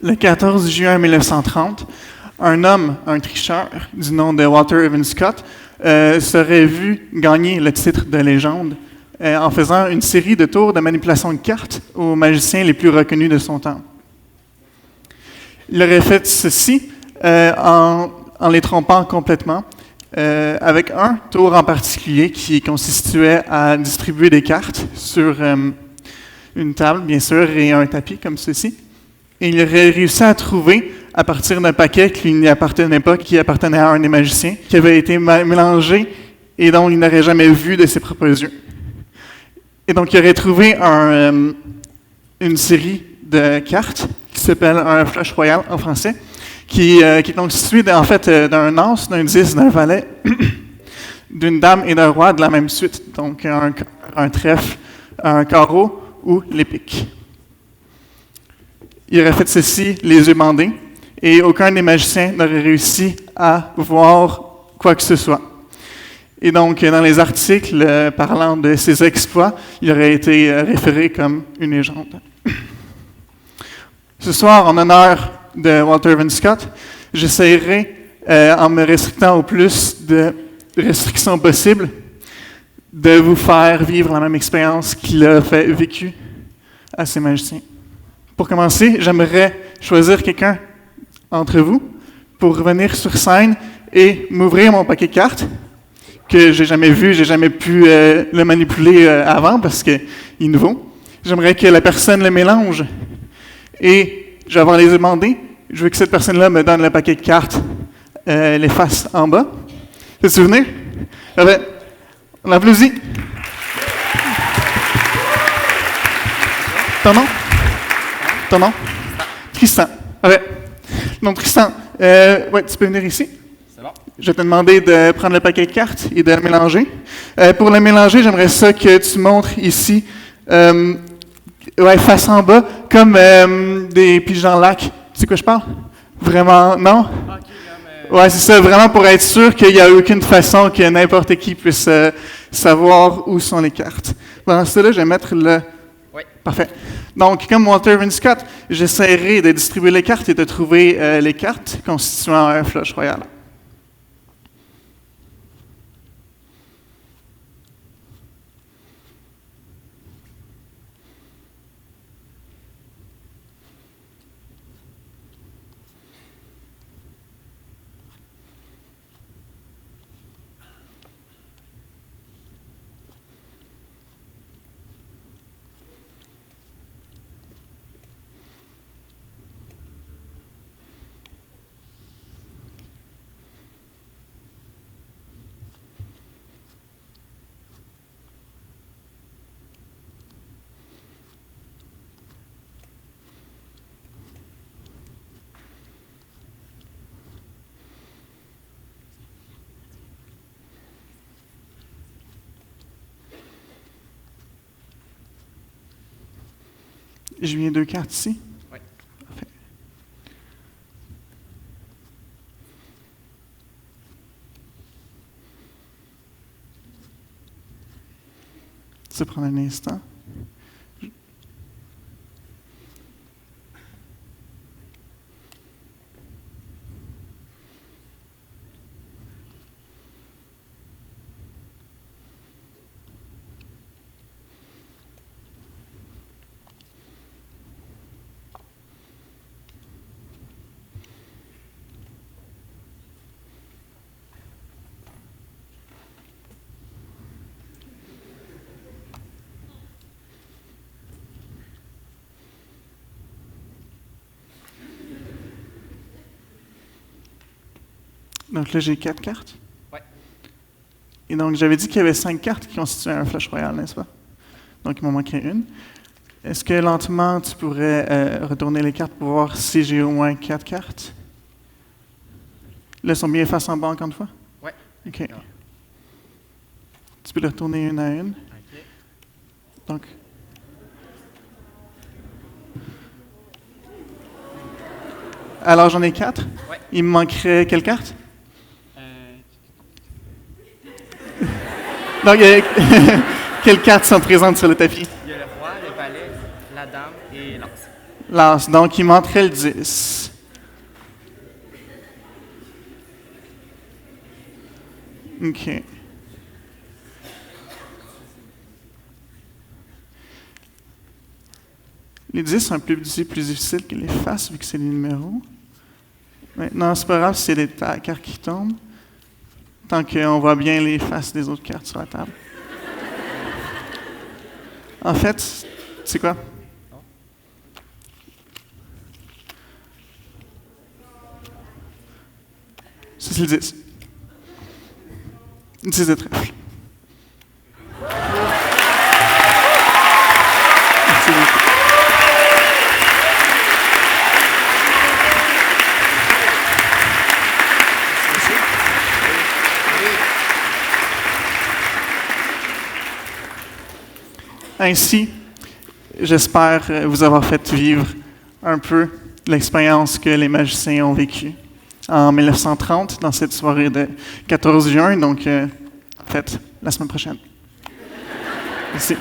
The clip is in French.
Le 14 juin 1930, un homme, un tricheur du nom de Walter Evan Scott, serait vu gagner le titre de légende en faisant une série de tours de manipulation de cartes aux magiciens les plus reconnus de son temps. Il aurait fait ceci en les trompant complètement, avec un tour en particulier qui consistait à distribuer des cartes sur une table, bien sûr, et un tapis comme ceci. Et il aurait réussi à trouver, à partir d'un paquet qui n'y appartenait pas, qui appartenait à un des magiciens, qui avait été mélangé et dont il n'aurait jamais vu de ses propres yeux. Et donc, il aurait trouvé une série de cartes qui s'appelle un flush royal en français, qui est constitué en fait d'un as, d'un 10, d'un valet, d'une dame et d'un roi de la même suite, donc un trèfle, un carreau ou les piques. Il aurait fait ceci les yeux bandés et aucun des magiciens n'aurait réussi à voir quoi que ce soit. Et donc, dans les articles parlant de ses exploits, il aurait été référé comme une légende. Ce soir, en honneur de Walter Evan Scott, j'essaierai, en me restrictant au plus de restrictions possibles, de vous faire vivre la même expérience qu'il a vécue à ces magiciens. Pour commencer, j'aimerais choisir quelqu'un entre vous pour revenir sur scène et m'ouvrir mon paquet de cartes que j'ai jamais vu, j'ai jamais pu le manipuler avant parce qu'il est nouveau. J'aimerais que la personne le mélange et je vais avoir les demander. Je veux que cette personne-là me donne le paquet de cartes, les faces en bas. Te souvenir? On applaudit. Ton nom? Ton nom? Tristan. Donc, Tristan, tu peux venir ici? C'est bon. Je vais te demander de prendre le paquet de cartes et de le mélanger. Pour le mélanger, j'aimerais ça que tu montres ici, face en bas, comme des pigeons lac. Tu sais quoi je parle? Vraiment, non? Ouais, c'est ça, vraiment pour être sûr qu'il n'y a aucune façon que n'importe qui puisse savoir où sont les cartes. Pendant cela, je vais mettre le... Oui. Parfait. Donc, comme Walter Evan Scott, j'essaierai de distribuer les cartes et de trouver les cartes constituant un flush royal. J'ai mis 2 cartes ici. Oui. Parfait. Ça prend un instant. Donc là, j'ai 4 cartes. Oui. Et donc, j'avais dit qu'il y avait 5 cartes qui constituaient un flush royal, n'est-ce pas? Donc, il m'en manquerait une. Est-ce que lentement, tu pourrais retourner les cartes pour voir si j'ai au moins 4 cartes? Là, elles sont bien face en bas encore une fois? Oui. OK. Tu peux les retourner une à une. OK. Donc, alors, j'en ai 4. Ouais. Il me manquerait quelle carte? Donc, quelles cartes sont présentes sur le tapis? Il y a le roi, le valet, la dame et l'as. l'as. Donc, il manquerait le 10. OK. Les 10 sont plus difficiles que les faces, vu que c'est les numéros. Maintenant, c'est pas grave si c'est des cartes qui tombent, tant qu'on voit bien les faces des autres cartes sur la table. En fait, c'est quoi? Ça, c'est le 10. 10 de trèfle. Merci beaucoup. Ainsi, j'espère vous avoir fait vivre un peu l'expérience que les magiciens ont vécue en 1930 dans cette soirée de 14 juin, donc en fait, la semaine prochaine. Merci.